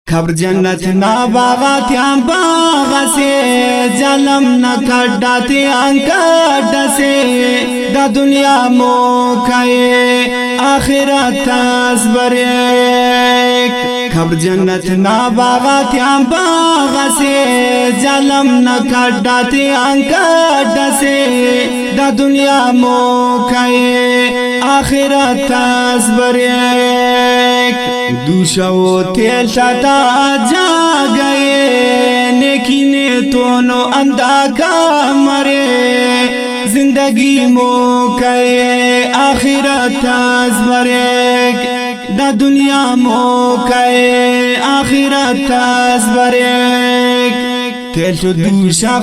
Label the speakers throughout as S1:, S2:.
S1: खबर जन्नत ना बागात यां बागा से जलम न खड्डाते अंकड से दा दुनिया मोखाए आखिरत तस्बरे खबर जन्नत ना बागात यां बागा से जलम न खड्डाते अंकड से दा दुनिया मोखाए आखिरत तस्बरे दूषो तेल शाता जा गए नेकी ने तोनो अंधा का मरे जिंदगी मोकाए आखिरत तस्बरे दा दुनिया मोकाए आखिरत तस्बरे तेल तो दूषा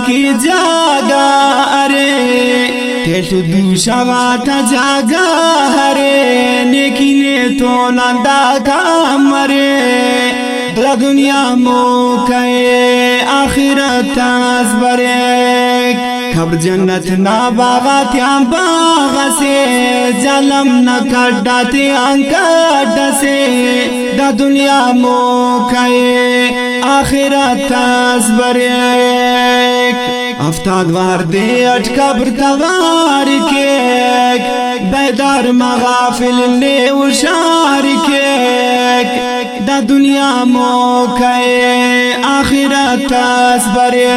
S1: की जागा अरे तेल तो दूषा जागा हरे नेकी ने तो नंदा का मरे दा दुनिया मोकाए आखिरत तस्बरे खबर जन्नत ना बागात यां बागा से जलम न खड्डाते अंकड से दा दुनिया मोकाए आखिरत तस्बरे अफ्ताद वार दे अटकबर तवार के बेदार मगाफिल ने उशार के दा दुनिया मोकाए आखिरत तस्बरे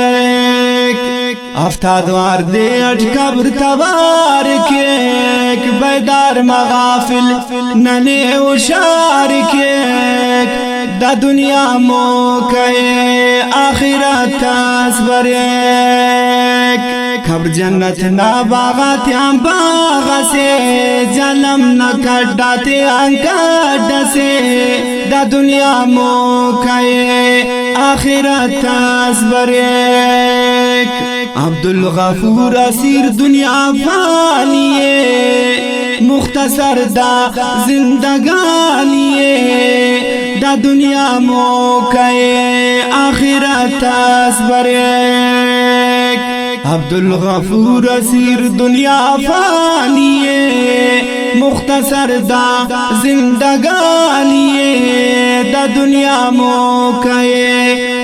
S1: अफ्ताद वार दे अटकबर तवार के बेदार मगाफिल नने उशार के दा दुनिया मोकाए आखिरत तस्बरे खबर जन्नत ना बागात यां बागा से जलम न खड्डाते अंकड से दा दुनिया मोकाए आखिरत तस्बरे अब्दुल गफूर असीर दुनिया फानिए मुख्तसर दा जिंदगानिए दा दुनिया मोकाए आखिरत तस्बरे अब्दुल गफूर असीर दुनिया फानिए मुख्तसर दा जिंदगानिए दा दुनिया मोकाए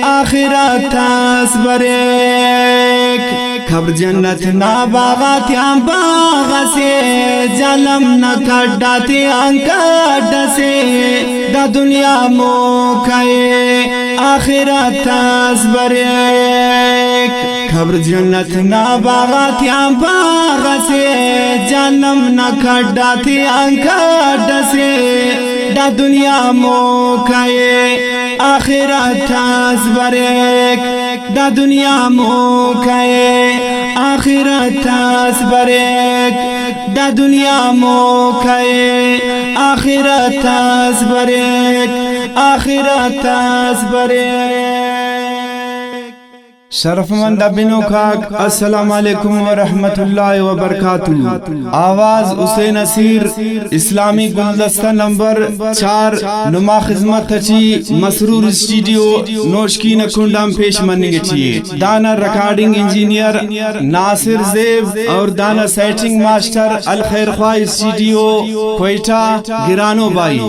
S1: आखिरत तस्बरे खबर जन्नत ना बागात यां बागा से जलम न खड्डाते अंकड से दा दुनिया मोकाए आखिरत तस्बरे खबर जन्नत ना बागात यां बागा से जलम न खड्डाते अंकड से दा दुनिया मोकाए आखिरत तस्बरे दा दुनिया मोकाए आखिरत तस्बरे दा दुनिया मोकाए आखिरत तस्बरे आखिरत तस्बरे शरफमंद अबिनो खाक अस्सलाम वालेकुम व रहमतुल्लाहि व बरकातुहू। आवाज हुसैन नसीर इस्लामी गुलदस्ता नंबर 4 नुमा खिदमत थची मसरूर स्टूडियो नोशकी नकुंडम पेश मनिगे चाहिए दाना रिकॉर्डिंग इंजीनियर नासिर जेब और दाना सेटिंग मास्टर अल खैर ख्वाह स्टूडियो कोयटा गिरानो बाई।